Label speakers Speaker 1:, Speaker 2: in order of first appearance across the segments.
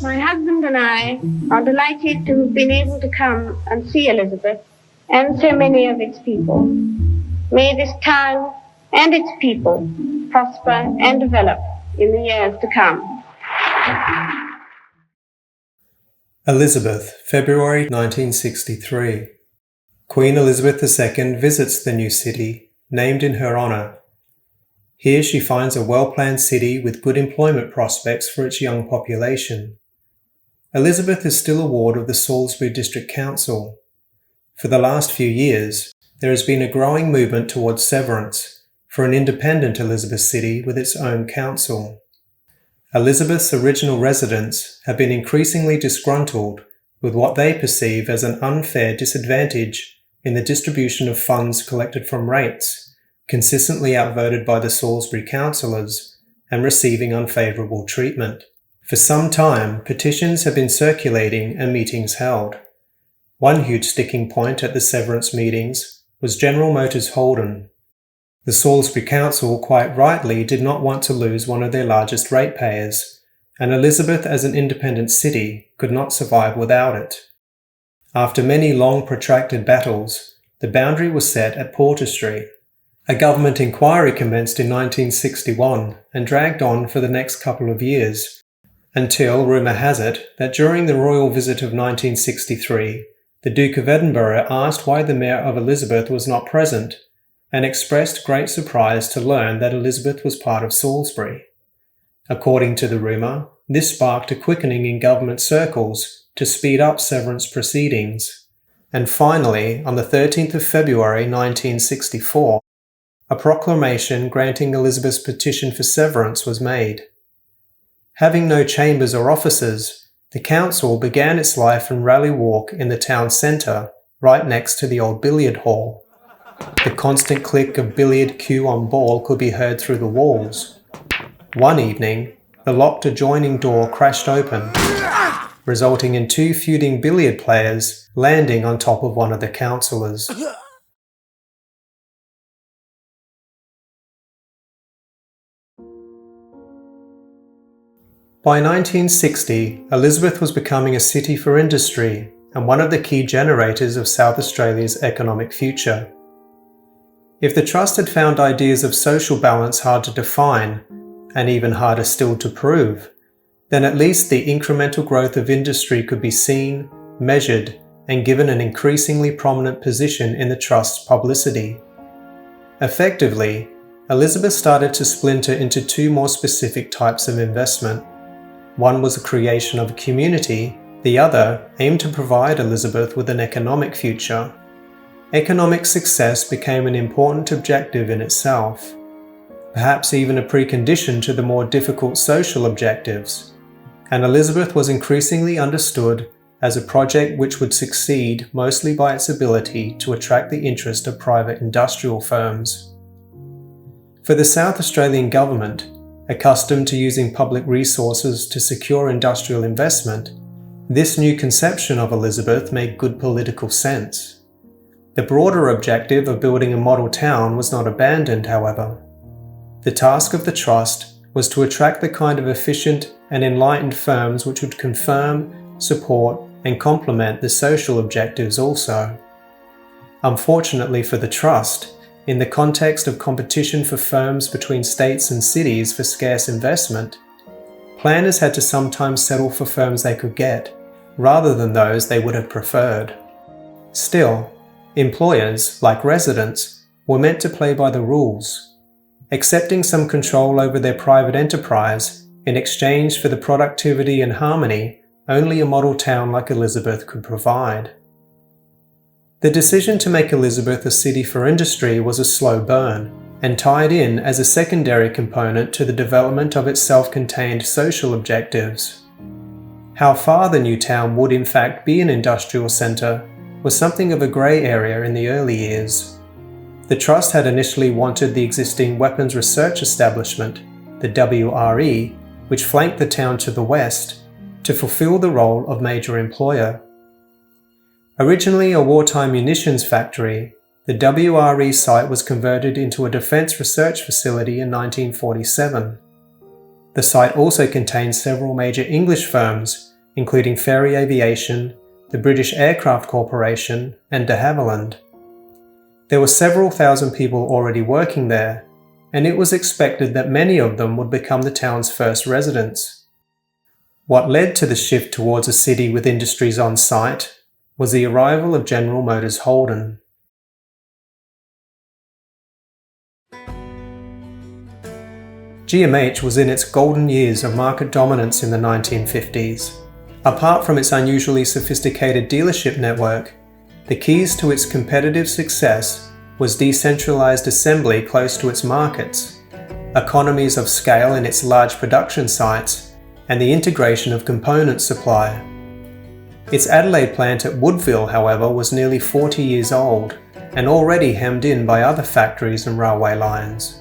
Speaker 1: My husband and I are delighted to have been able to come and see Elizabeth and so many of its people. May this town and its people prosper and develop in the years to come.
Speaker 2: Elizabeth, February 1963. Queen Elizabeth II visits the new city, named in her honour. Here she finds a well-planned city with good employment prospects for its young population. Elizabeth is still a ward of the Salisbury District Council. For the last few years, there has been a growing movement towards severance for an independent Elizabeth city with its own council. Elizabeth's original residents have been increasingly disgruntled with what they perceive as an unfair disadvantage in the distribution of funds collected from rates, consistently outvoted by the Salisbury councillors and receiving unfavourable treatment. For some time, petitions have been circulating and meetings held. One huge sticking point at the severance meetings was General Motors Holden. The Salisbury Council quite rightly did not want to lose one of their largest ratepayers, and Elizabeth as an independent city could not survive without it. After many long protracted battles, the boundary was set at Porter Street. A government inquiry commenced in 1961 and dragged on for the next couple of years, until rumour has it that during the royal visit of 1963, the Duke of Edinburgh asked why the Mayor of Elizabeth was not present, and expressed great surprise to learn that Elizabeth was part of Salisbury. According to the rumour, this sparked a quickening in government circles to speed up severance proceedings. And finally, on the 13th of February 1964, a proclamation granting Elizabeth's petition for severance was made. Having no chambers or offices, the council began its life in Rally Walk in the town centre, right next to the old billiard hall. The constant click of billiard cue on ball could be heard through the walls. One evening, the locked adjoining door crashed open, resulting in two feuding billiard players landing on top of one of the councillors. By 1960, Elizabeth was becoming a city for industry and one of the key generators of South Australia's economic future. If the Trust had found ideas of social balance hard to define, and even harder still to prove, then at least the incremental growth of industry could be seen, measured, and given an increasingly prominent position in the Trust's publicity. Effectively, Elizabeth started to splinter into two more specific types of investment. One was the creation of a community, the other aimed to provide Elizabeth with an economic future. Economic success became an important objective in itself, perhaps even a precondition to the more difficult social objectives, and Elizabeth was increasingly understood as a project which would succeed mostly by its ability to attract the interest of private industrial firms. For the South Australian government, accustomed to using public resources to secure industrial investment, this new conception of Elizabeth made good political sense. The broader objective of building a model town was not abandoned, however. The task of the Trust was to attract the kind of efficient and enlightened firms which would confirm, support, and complement the social objectives also. Unfortunately for the Trust, in the context of competition for firms between states and cities for scarce investment, planners had to sometimes settle for firms they could get, rather than those they would have preferred. Still, employers, like residents, were meant to play by the rules, accepting some control over their private enterprise in exchange for the productivity and harmony only a model town like Elizabeth could provide. The decision to make Elizabeth a city for industry was a slow burn, and tied in as a secondary component to the development of its self-contained social objectives. How far the new town would in fact be an industrial centre was something of a grey area in the early years. The Trust had initially wanted the existing Weapons Research Establishment, the WRE, which flanked the town to the west, to fulfil the role of major employer. Originally a wartime munitions factory, the WRE site was converted into a defence research facility in 1947. The site also contained several major English firms including Ferry Aviation, the British Aircraft Corporation, and de Havilland. There were several thousand people already working there, and it was expected that many of them would become the town's first residents. What led to the shift towards a city with industries on site was the arrival of General Motors Holden. GMH was in its golden years of market dominance in the 1950s. Apart from its unusually sophisticated dealership network, the keys to its competitive success was decentralized assembly close to its markets, economies of scale in its large production sites, and the integration of component supply. Its Adelaide plant at Woodville, however, was nearly 40 years old and already hemmed in by other factories and railway lines.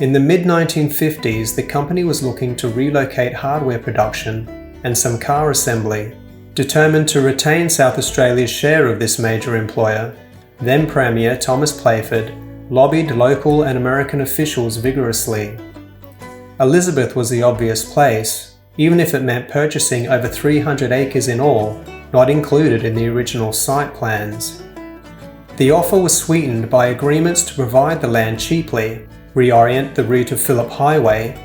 Speaker 2: In the mid-1950s, the company was looking to relocate hardware production and some car assembly. Determined to retain South Australia's share of this major employer, then Premier Thomas Playford lobbied local and American officials vigorously. Elizabeth was the obvious place, even if it meant purchasing over 300 acres in all, not included in the original site plans. The offer was sweetened by agreements to provide the land cheaply, reorient the route of Phillip Highway,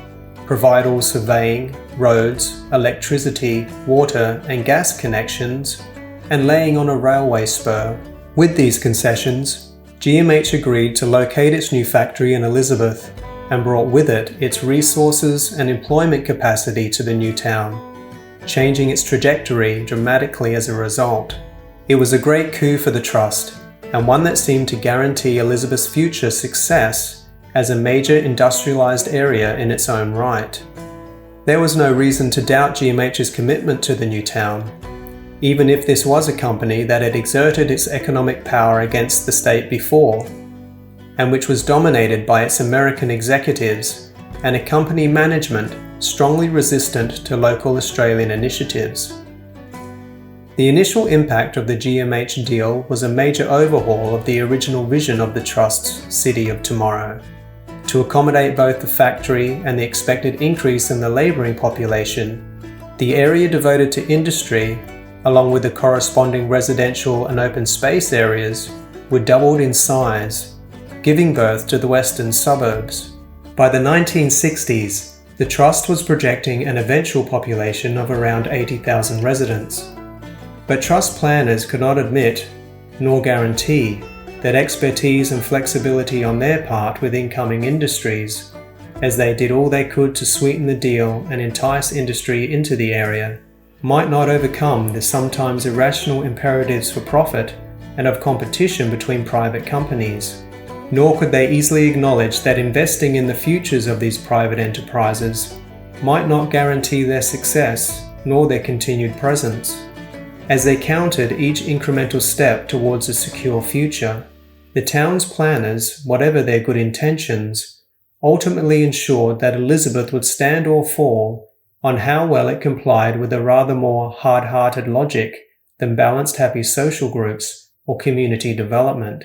Speaker 2: provide all surveying, roads, electricity, water and gas connections, and laying on a railway spur. With these concessions, GMH agreed to locate its new factory in Elizabeth and brought with it its resources and employment capacity to the new town, changing its trajectory dramatically as a result. It was a great coup for the trust, and one that seemed to guarantee Elizabeth's future success as a major industrialised area in its own right. There was no reason to doubt GMH's commitment to the new town, even if this was a company that had exerted its economic power against the state before, and which was dominated by its American executives and a company management strongly resistant to local Australian initiatives. The initial impact of the GMH deal was a major overhaul of the original vision of the Trust's City of Tomorrow. To accommodate both the factory and the expected increase in the labouring population, the area devoted to industry, along with the corresponding residential and open space areas, were doubled in size, giving birth to the western suburbs. By the 1960s, the Trust was projecting an eventual population of around 80,000 residents. But Trust planners could not admit, nor guarantee, that expertise and flexibility on their part with incoming industries, as they did all they could to sweeten the deal and entice industry into the area, might not overcome the sometimes irrational imperatives for profit and of competition between private companies. Nor could they easily acknowledge that investing in the futures of these private enterprises might not guarantee their success nor their continued presence. As they counted each incremental step towards a secure future, the town's planners, whatever their good intentions, ultimately ensured that Elizabeth would stand or fall on how well it complied with a rather more hard-hearted logic than balanced happy social groups or community development.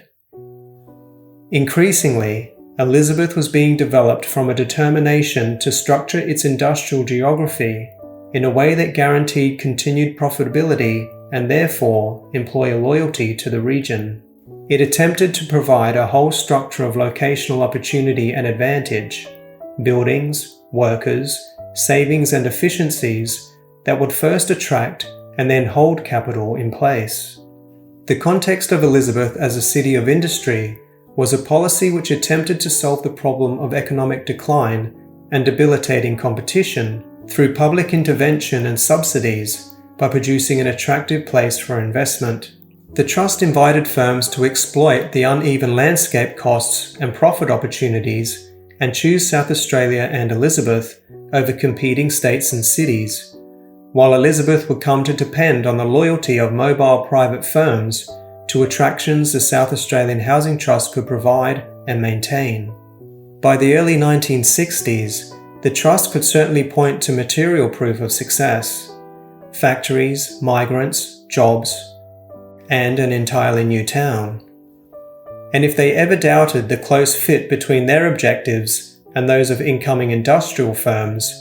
Speaker 2: Increasingly, Elizabeth was being developed from a determination to structure its industrial geography in a way that guaranteed continued profitability and therefore employer loyalty to the region. It attempted to provide a whole structure of locational opportunity and advantage, buildings, workers, savings and efficiencies that would first attract and then hold capital in place. The context of Elizabeth as a city of industry was a policy which attempted to solve the problem of economic decline and debilitating competition through public intervention and subsidies by producing an attractive place for investment. The Trust invited firms to exploit the uneven landscape costs and profit opportunities and choose South Australia and Elizabeth over competing states and cities, while Elizabeth would come to depend on the loyalty of mobile private firms to attractions the South Australian Housing Trust could provide and maintain. By the early 1960s, the Trust could certainly point to material proof of success: factories, migrants, jobs, and an entirely new town. And if they ever doubted the close fit between their objectives and those of incoming industrial firms,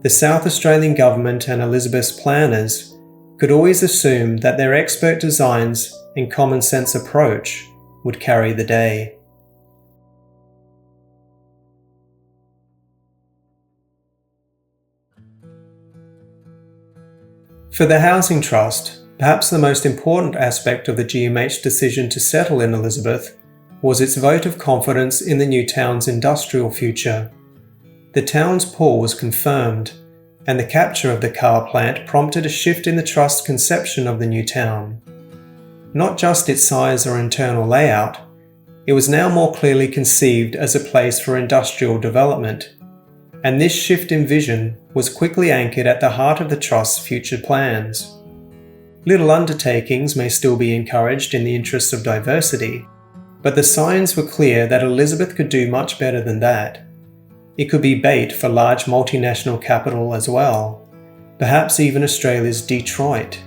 Speaker 2: the South Australian government and Elizabeth's planners could always assume that their expert designs and common sense approach would carry the day. For the Housing Trust, perhaps the most important aspect of the GMH decision to settle in Elizabeth was its vote of confidence in the new town's industrial future. The town's pull was confirmed, and the capture of the car plant prompted a shift in the Trust's conception of the new town. Not just its size or internal layout, it was now more clearly conceived as a place for industrial development, and this shift in vision was quickly anchored at the heart of the Trust's future plans. Little undertakings may still be encouraged in the interests of diversity, but the signs were clear that Elizabeth could do much better than that. It could be bait for large multinational capital as well, perhaps even Australia's Detroit.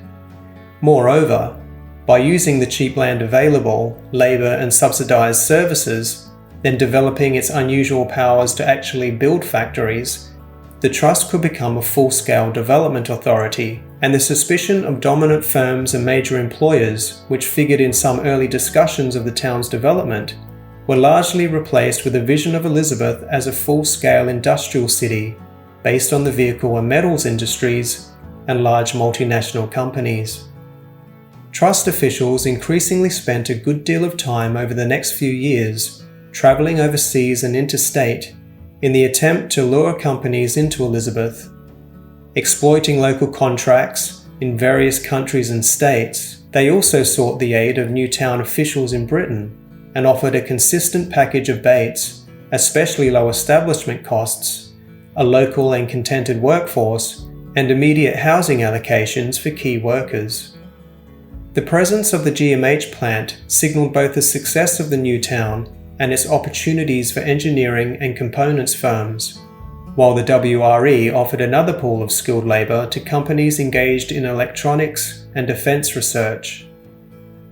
Speaker 2: Moreover, by using the cheap land available, labour and subsidised services, then developing its unusual powers to actually build factories, the Trust could become a full-scale development authority, and the suspicion of dominant firms and major employers, which figured in some early discussions of the town's development, were largely replaced with a vision of Elizabeth as a full-scale industrial city based on the vehicle and metals industries and large multinational companies. Trust officials increasingly spent a good deal of time over the next few years travelling overseas and interstate in the attempt to lure companies into Elizabeth. Exploiting local contracts in various countries and states, they also sought the aid of new town officials in Britain and offered a consistent package of baits, especially low establishment costs, a local and contented workforce, and immediate housing allocations for key workers. The presence of the GMH plant signalled both the success of the new town and its opportunities for engineering and components firms, while the WRE offered another pool of skilled labour to companies engaged in electronics and defence research.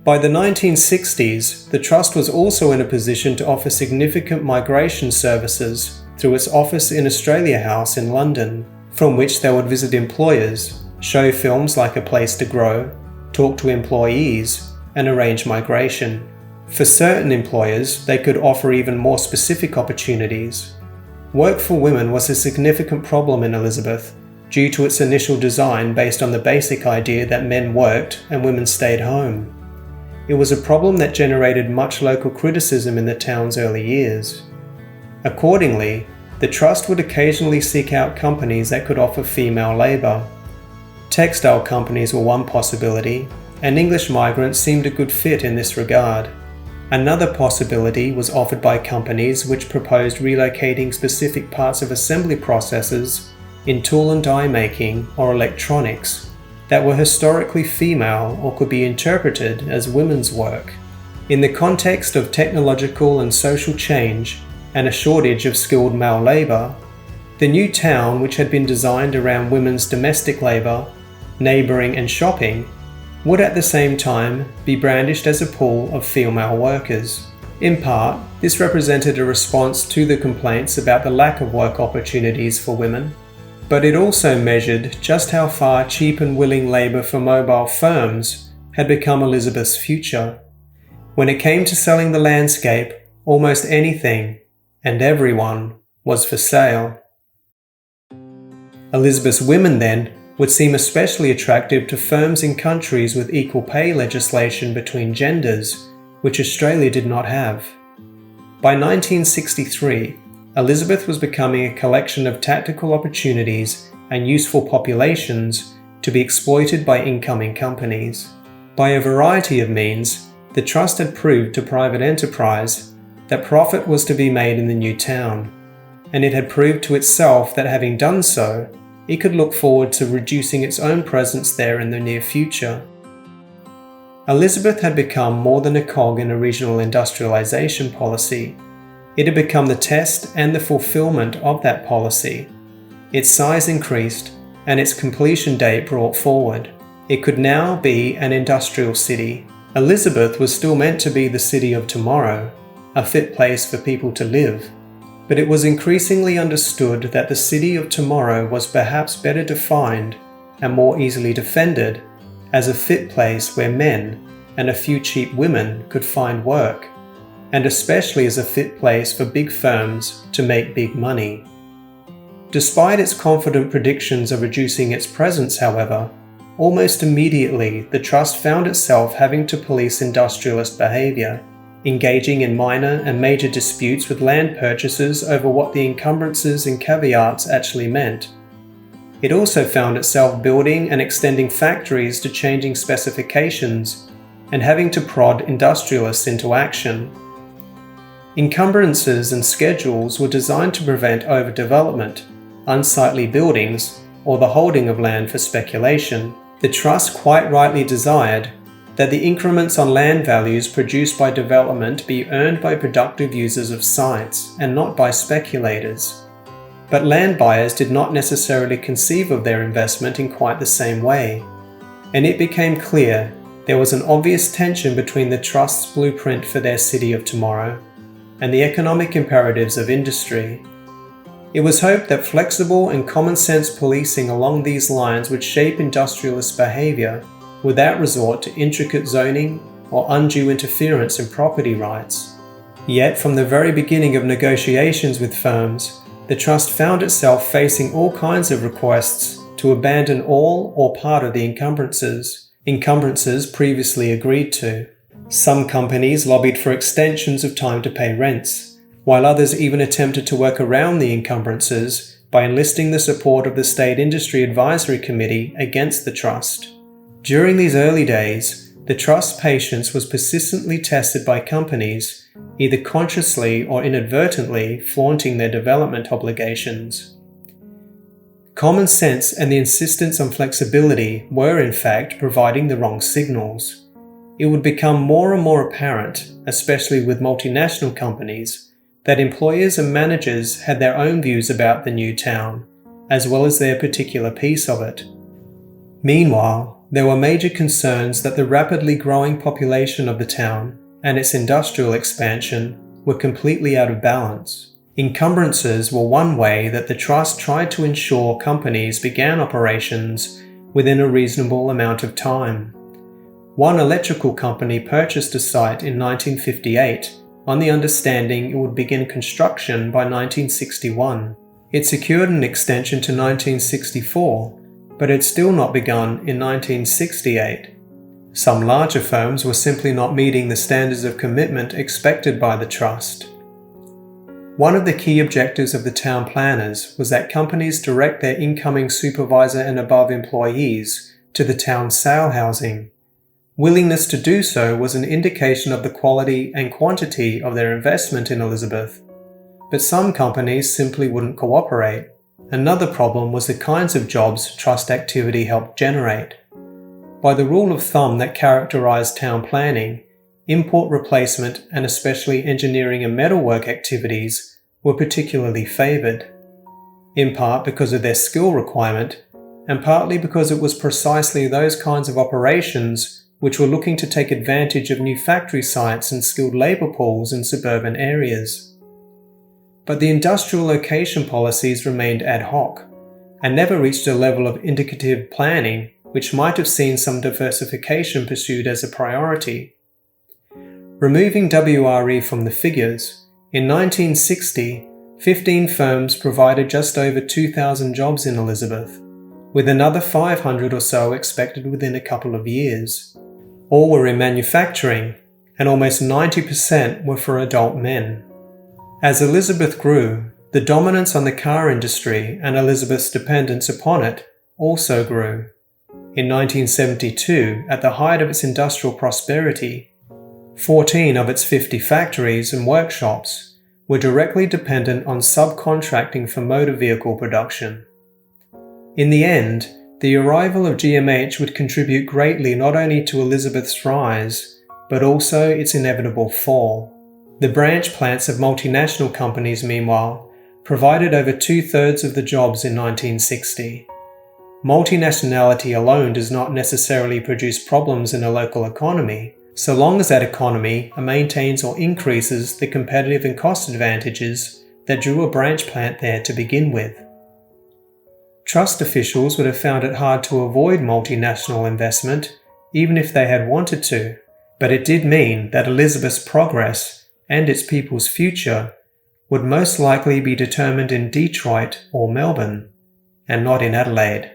Speaker 2: By the 1960s, the Trust was also in a position to offer significant migration services through its office in Australia House in London, from which they would visit employers, show films like A Place to Grow, talk to employees, and arrange migration. For certain employers, they could offer even more specific opportunities. Work for women was a significant problem in Elizabeth, due to its initial design based on the basic idea that men worked and women stayed home. It was a problem that generated much local criticism in the town's early years. Accordingly, the Trust would occasionally seek out companies that could offer female labour. Textile companies were one possibility, and English migrants seemed a good fit in this regard. Another possibility was offered by companies which proposed relocating specific parts of assembly processes in tool and die making or electronics that were historically female or could be interpreted as women's work. In the context of technological and social change and a shortage of skilled male labour, the new town, which had been designed around women's domestic labour, neighbouring and shopping, would at the same time be brandished as a pool of female workers. In part, this represented a response to the complaints about the lack of work opportunities for women, but it also measured just how far cheap and willing labour for mobile firms had become Elizabeth's future. When it came to selling the landscape, almost anything and everyone was for sale. Elizabeth's women, then, would seem especially attractive to firms in countries with equal pay legislation between genders, which Australia did not have. By 1963, Elizabeth was becoming a collection of tactical opportunities and useful populations to be exploited by incoming companies. By a variety of means, the Trust had proved to private enterprise that profit was to be made in the new town, and it had proved to itself that having done so, it could look forward to reducing its own presence there in the near future. Elizabeth had become more than a cog in a regional industrialisation policy. It had become the test and the fulfilment of that policy. Its size increased and its completion date brought forward. It could now be an industrial city. Elizabeth was still meant to be the city of tomorrow, a fit place for people to live. But it was increasingly understood that the city of tomorrow was perhaps better defined and more easily defended as a fit place where men and a few cheap women could find work, and especially as a fit place for big firms to make big money. Despite its confident predictions of reducing its presence, however, almost immediately the Trust found itself having to police industrialist behaviour, engaging in minor and major disputes with land purchasers over what the encumbrances and caveats actually meant. It also found itself building and extending factories to changing specifications and having to prod industrialists into action. Encumbrances and schedules were designed to prevent overdevelopment, unsightly buildings, or the holding of land for speculation. The Trust quite rightly desired that the increments on land values produced by development be earned by productive users of sites and not by speculators. But land buyers did not necessarily conceive of their investment in quite the same way, and it became clear there was an obvious tension between the Trust's blueprint for their city of tomorrow and the economic imperatives of industry. It was hoped that flexible and common-sense policing along these lines would shape industrialist behaviour without resort to intricate zoning or undue interference in property rights. Yet, from the very beginning of negotiations with firms, the Trust found itself facing all kinds of requests to abandon all or part of the encumbrances previously agreed to. Some companies lobbied for extensions of time to pay rents, while others even attempted to work around the encumbrances by enlisting the support of the State Industry Advisory Committee against the Trust. During these early days, the Trust's patience was persistently tested by companies, either consciously or inadvertently flaunting their development obligations. Common sense and the insistence on flexibility were in fact providing the wrong signals. It would become more and more apparent, especially with multinational companies, that employers and managers had their own views about the new town, as well as their particular piece of it. Meanwhile, there were major concerns that the rapidly growing population of the town and its industrial expansion were completely out of balance. Encumbrances were one way that the Trust tried to ensure companies began operations within a reasonable amount of time. One electrical company purchased a site in 1958 on the understanding it would begin construction by 1961. It secured an extension to 1964, but had still not begun in 1968. Some larger firms were simply not meeting the standards of commitment expected by the Trust. One of the key objectives of the town planners was that companies direct their incoming supervisor and above employees to the town's sale housing. Willingness to do so was an indication of the quality and quantity of their investment in Elizabeth, but some companies simply wouldn't cooperate. Another problem was the kinds of jobs Trust activity helped generate. By the rule of thumb that characterized town planning, import replacement and especially engineering and metalwork activities were particularly favoured, in part because of their skill requirement, and partly because it was precisely those kinds of operations which were looking to take advantage of new factory sites and skilled labour pools in suburban areas. But the industrial location policies remained ad hoc, and never reached a level of indicative planning which might have seen some diversification pursued as a priority. Removing WRE from the figures, in 1960, 15 firms provided just over 2,000 jobs in Elizabeth, with another 500 or so expected within a couple of years. All were in manufacturing, and almost 90% were for adult men. As Elizabeth grew, the dominance on the car industry and Elizabeth's dependence upon it also grew. In 1972, at the height of its industrial prosperity, 14 of its 50 factories and workshops were directly dependent on subcontracting for motor vehicle production. In the end, the arrival of GMH would contribute greatly not only to Elizabeth's rise, but also its inevitable fall. The branch plants of multinational companies, meanwhile, provided over 2/3 of the jobs in 1960. Multinationality alone does not necessarily produce problems in a local economy, so long as that economy maintains or increases the competitive and cost advantages that drew a branch plant there to begin with. Trust officials would have found it hard to avoid multinational investment, even if they had wanted to, but it did mean that Elizabeth's progress and its people's future would most likely be determined in Detroit or Melbourne, and not in Adelaide.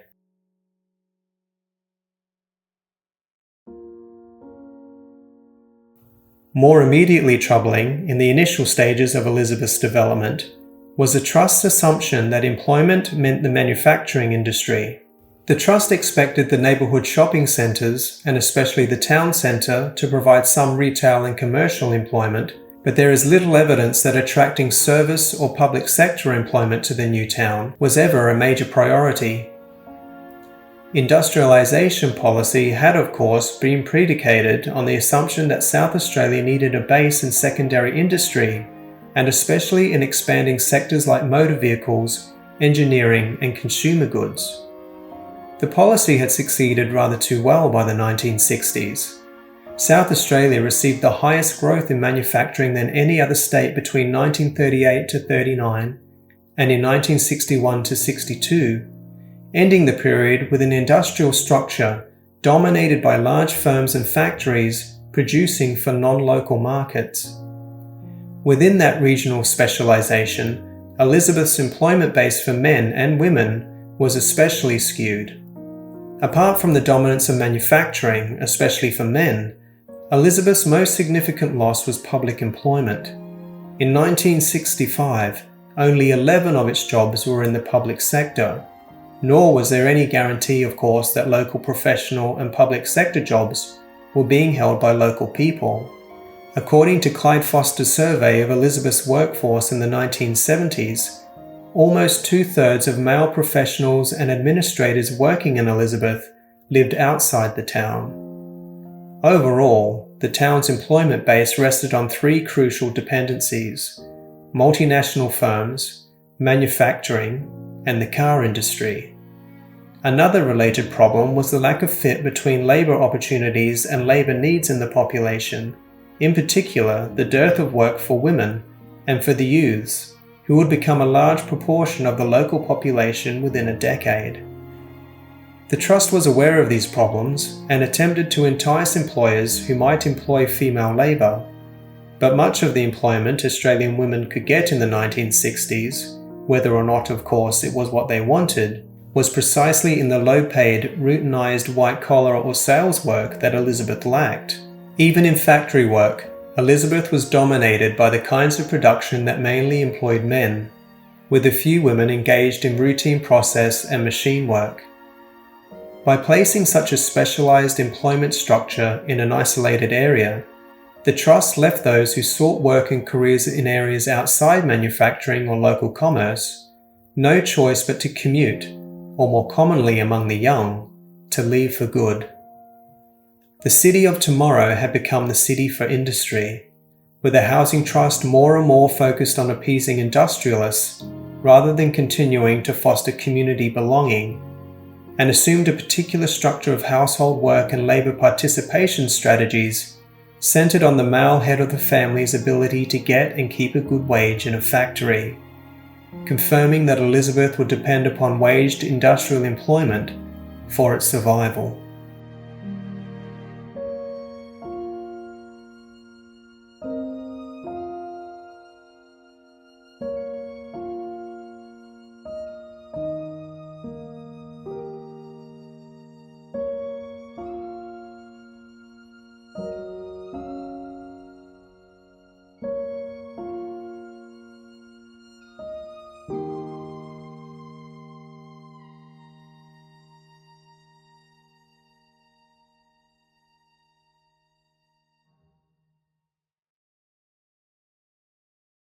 Speaker 2: More immediately troubling in the initial stages of Elizabeth's development was the Trust's assumption that employment meant the manufacturing industry. The Trust expected the neighbourhood shopping centres, and especially the town centre, to provide some retail and commercial employment, but there is little evidence that attracting service or public sector employment to the new town was ever a major priority. Industrialisation policy had, of course, been predicated on the assumption that South Australia needed a base in secondary industry, and especially in expanding sectors like motor vehicles, engineering and consumer goods. The policy had succeeded rather too well by the 1960s. South Australia received the highest growth in manufacturing than any other state between 1938 to 39 and in 1961 to 62, ending the period with an industrial structure dominated by large firms and factories producing for non-local markets. Within that regional specialisation, Elizabeth's employment base for men and women was especially skewed. Apart from the dominance of manufacturing, especially for men, Elizabeth's most significant loss was public employment. In 1965, only 11 of its jobs were in the public sector, nor was there any guarantee, of course, that local professional and public sector jobs were being held by local people. According to Clyde Foster's survey of Elizabeth's workforce in the 1970s, almost 2/3 of male professionals and administrators working in Elizabeth lived outside the town. Overall, the town's employment base rested on three crucial dependencies: multinational firms, manufacturing, and the car industry. Another related problem was the lack of fit between labour opportunities and labour needs in the population, in particular the dearth of work for women and for the youths, who would become a large proportion of the local population within a decade. The Trust was aware of these problems and attempted to entice employers who might employ female labour, but much of the employment Australian women could get in the 1960s, whether or not, of course, it was what they wanted, was precisely in the low-paid, routinized white-collar or sales work that Elizabeth lacked. Even in factory work, Elizabeth was dominated by the kinds of production that mainly employed men, with a few women engaged in routine process and machine work. By placing such a specialized employment structure in an isolated area, the Trust left those who sought work and careers in areas outside manufacturing or local commerce no choice but to commute, or more commonly among the young, to leave for good. The city of tomorrow had become the city for industry, with the housing trust more and more focused on appeasing industrialists rather than continuing to foster community belonging, and assumed a particular structure of household work and labour participation strategies centred on the male head of the family's ability to get and keep a good wage in a factory, confirming that Elizabeth would depend upon waged industrial employment for its survival.